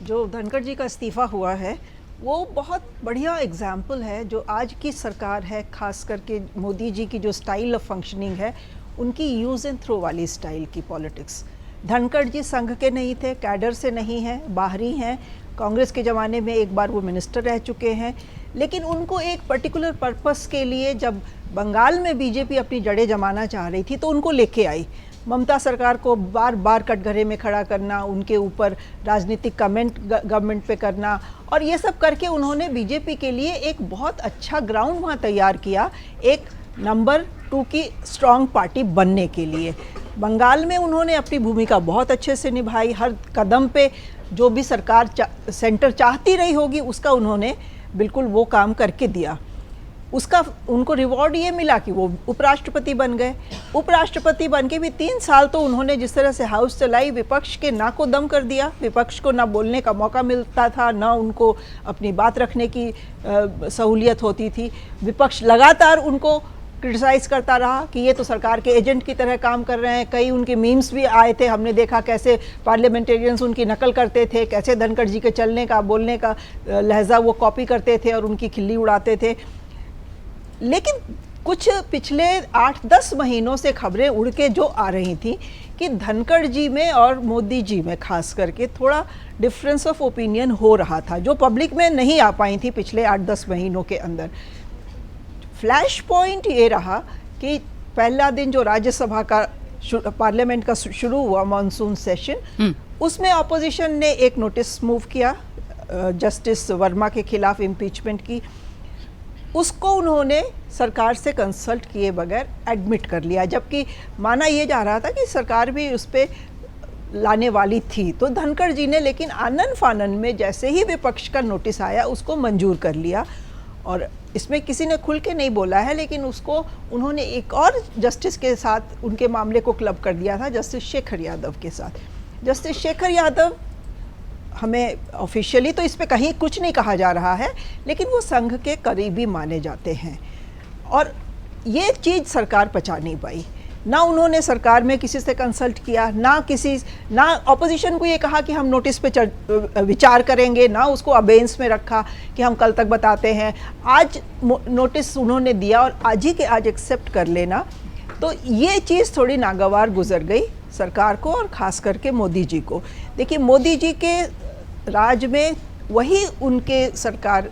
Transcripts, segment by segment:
जो धनखड़ जी का इस्तीफ़ा हुआ है वो बहुत बढ़िया एग्जाम्पल है जो आज की सरकार है, खास करके मोदी जी की जो स्टाइल ऑफ फंक्शनिंग है उनकी यूज़ एंड थ्रो वाली स्टाइल की पॉलिटिक्स। धनखड़ जी संघ के नहीं थे, कैडर से नहीं हैं, बाहरी हैं, कांग्रेस के ज़माने में एक बार वो मिनिस्टर रह चुके हैं, लेकिन उनको एक पर्टिकुलर पर्पस के लिए जब बंगाल में बीजेपी अपनी जड़ें जमाना चाह रही थी तो उनको लेके आई। ममता सरकार को बार बार कटघरे में खड़ा करना, उनके ऊपर राजनीतिक कमेंट गवर्नमेंट पे करना, और ये सब करके उन्होंने बीजेपी के लिए एक बहुत अच्छा ग्राउंड वहाँ तैयार किया, एक नंबर 2 की स्ट्रॉन्ग पार्टी बनने के लिए। बंगाल में उन्होंने अपनी भूमिका बहुत अच्छे से निभाई, हर कदम पे जो भी सरकार सेंटर चाहती रही होगी उसका उन्होंने बिल्कुल वो काम करके दिया। उसका उनको रिवॉर्ड ये मिला कि वो उपराष्ट्रपति बन गए। उपराष्ट्रपति बन के भी 3 साल तो उन्होंने जिस तरह से हाउस चलाई, विपक्ष के ना को दम कर दिया। विपक्ष को ना बोलने का मौका मिलता था, ना उनको अपनी बात रखने की सहूलियत होती थी। विपक्ष लगातार उनको क्रिटिसाइज़ करता रहा कि ये तो सरकार के एजेंट की तरह काम कर रहे हैं। कई उनके मीम्स भी आए थे, हमने देखा कैसे पार्लियामेंटेरियंस उनकी नकल करते थे, कैसे धनखड़ जी के चलने का, बोलने का लहजा वो कॉपी करते थे और उनकी खिल्ली उड़ाते थे। लेकिन कुछ पिछले 8-10 महीनों से खबरें उड़ के जो आ रही थी कि धनखड़ जी में और मोदी जी में खास करके थोड़ा डिफरेंस ऑफ ओपिनियन हो रहा था, जो पब्लिक में नहीं आ पाई थी पिछले 8-10 महीनों के अंदर। फ्लैश पॉइंट ये रहा कि पहला दिन जो राज्यसभा का पार्लियामेंट का शुरू हुआ मॉनसून सेशन, उसमें ऑपोजिशन ने एक नोटिस मूव किया जस्टिस वर्मा के खिलाफ इम्पीचमेंट की। उसको उन्होंने सरकार से कंसल्ट किए बगैर एडमिट कर लिया, जबकि माना ये जा रहा था कि सरकार भी उस पर लाने वाली थी। तो धनखड़ जी ने लेकिन आनन फानन में जैसे ही विपक्ष का नोटिस आया उसको मंजूर कर लिया, और इसमें किसी ने खुल के नहीं बोला है, लेकिन उसको उन्होंने एक और जस्टिस के साथ उनके मामले को क्लब कर दिया था, जस्टिस शेखर यादव के साथ। जस्टिस शेखर यादव, हमें ऑफिशियली तो इस पे कहीं कुछ नहीं कहा जा रहा है, लेकिन वो संघ के करीबी माने जाते हैं, और ये चीज़ सरकार पचा नहीं पाई। ना उन्होंने सरकार में किसी से कंसल्ट किया, ना ऑपोजिशन को ये कहा कि हम नोटिस पे विचार करेंगे, ना उसको अबेंस में रखा कि हम कल तक बताते हैं। आज नोटिस उन्होंने दिया और आज ही के आज एक्सेप्ट कर लेना, तो ये चीज़ थोड़ी नागवार गुजर गई सरकार को और ख़ास करके मोदी जी को। देखिए, मोदी जी के राज में वही उनके सरकार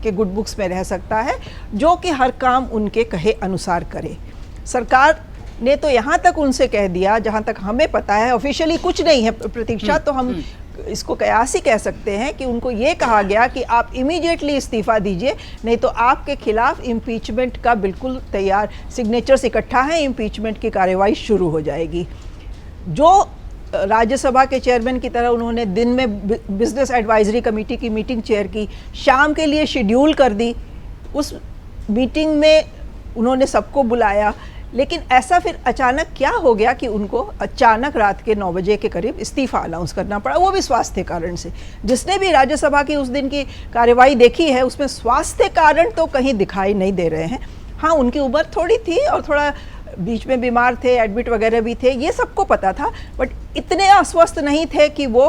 के गुड बुक्स में रह सकता है जो कि हर काम उनके कहे अनुसार करे। सरकार ने तो यहाँ तक उनसे कह दिया, जहाँ तक हमें पता है, ऑफिशियली कुछ नहीं है प्रतीक्षा, तो हम इसको कयास ही कह सकते हैं कि उनको ये कहा गया कि आप इमीडिएटली इस्तीफ़ा दीजिए, नहीं तो आपके खिलाफ इम्पीचमेंट का बिल्कुल तैयार सिग्नेचर्स इकट्ठा हैं, इम्पीचमेंट की कार्रवाई शुरू हो जाएगी। जो राज्यसभा के चेयरमैन की तरह उन्होंने दिन में बिजनेस एडवाइजरी कमेटी की मीटिंग चेयर की, शाम के लिए शेड्यूल कर दी, उस मीटिंग में उन्होंने सबको बुलाया, लेकिन ऐसा फिर अचानक क्या हो गया कि उनको अचानक रात के 9 बजे के करीब इस्तीफ़ा अनाउंस करना पड़ा, वो भी स्वास्थ्य कारण से। जिसने भी राज्यसभा की उस दिन की कार्यवाही देखी है उसमें स्वास्थ्य कारण तो कहीं दिखाई नहीं दे रहे हैं। हाँ, उनकी उम्र थोड़ी थी और थोड़ा बीच में बीमार थे, एडमिट वगैरह भी थे, ये सबको पता था, बट इतने अस्वस्थ नहीं थे कि वो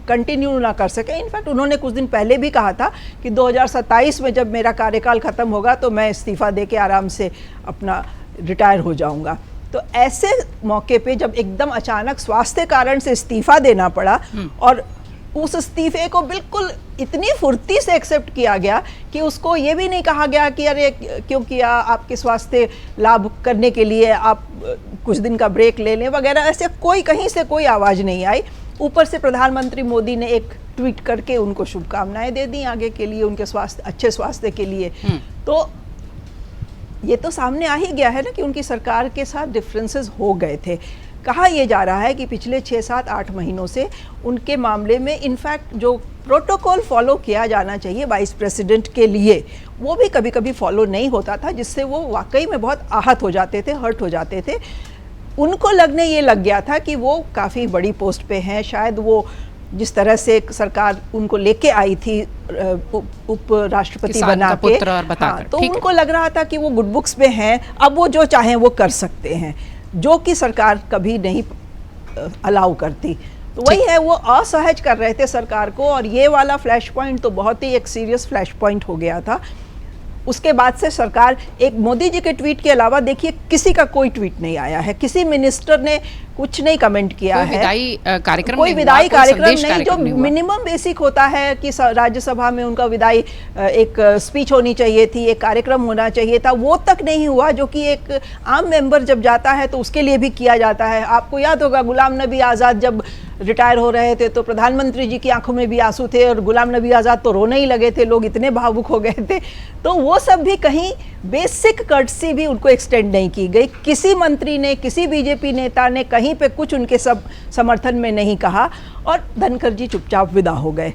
कंटिन्यू ना कर सके। इनफैक्ट उन्होंने कुछ दिन पहले भी कहा था कि 2027 में जब मेरा कार्यकाल ख़त्म होगा तो मैं इस्तीफ़ा दे के आराम से अपना रिटायर हो जाऊंगा। तो ऐसे मौके पे जब एकदम अचानक स्वास्थ्य कारण से इस्तीफ़ा देना पड़ा और उस इस्तीफे को बिल्कुल इतनी फुर्ती से एक्सेप्ट किया गया कि उसको ये भी नहीं कहा गया कि अरे क्यों किया, आपके स्वास्थ्य लाभ करने के लिए आप कुछ दिन का ब्रेक ले लें वगैरह, ऐसे कोई कहीं से कोई आवाज़ नहीं आई। ऊपर से प्रधानमंत्री मोदी ने एक ट्वीट करके उनको शुभकामनाएं दे दी आगे के लिए, उनके अच्छे स्वास्थ्य के लिए। तो ये तो सामने आ ही गया है ना कि उनकी सरकार के साथ डिफरेंसेस हो गए थे। कहा यह जा रहा है कि पिछले 6-7-8 महीनों से उनके मामले में इनफैक्ट जो प्रोटोकॉल फॉलो किया जाना चाहिए वाइस प्रेसिडेंट के लिए, वो भी कभी कभी फॉलो नहीं होता था, जिससे वो वाकई में बहुत आहत हो जाते थे, हर्ट हो जाते थे। उनको लगने ये लग गया था कि वो काफ़ी बड़ी पोस्ट पे हैं, शायद वो जिस तरह से सरकार उनको लेके आई थी उप राष्ट्रपति बना के, हाँ, तो उनको लग रहा था कि वो गुड बुक्स में हैं, अब वो जो चाहें वो कर सकते हैं, जो कि सरकार कभी नहीं अलाउ करती। तो वही है, वो असहज कर रहे थे सरकार को, और ये वाला फ्लैश पॉइंट तो बहुत ही एक सीरियस फ्लैश पॉइंट हो गया था। उसके बाद से सरकार, एक मोदी जी के ट्वीट के अलावा देखिए किसी का कोई ट्वीट नहीं आया है, किसी मिनिस्टर ने कुछ नहीं कमेंट किया है, कोई विदाई कार्यक्रम नहीं, जो मिनिमम बेसिक होता है कि राज्यसभा में उनका विदाई एक स्पीच होनी चाहिए थी, एक कार्यक्रम होना चाहिए था, वो तक नहीं हुआ, जो कि एक आम मेंबर जब जाता है तो उसके लिए भी किया जाता है। आपको याद होगा गुलाम नबी आज़ाद जब रिटायर हो रहे थे तो प्रधानमंत्री जी की आंखों में भी आंसू थे, और गुलाम नबी आज़ाद तो रोने ही लगे थे, लोग इतने भावुक हो गए थे। तो वो सब भी कहीं बेसिक कर्टसी भी उनको एक्सटेंड नहीं की गई, किसी मंत्री ने, किसी बीजेपी नेता ने कहीं पे कुछ उनके सब समर्थन में नहीं कहा, और धनखड़ जी चुपचाप विदा हो गए।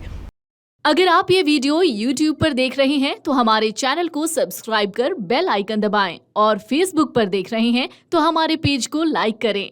अगर आप ये वीडियो YouTube पर देख रहे हैं तो हमारे चैनल को सब्सक्राइब कर बेल आइकन दबाएं, और Facebook पर देख रहे हैं तो हमारे पेज को लाइक करें।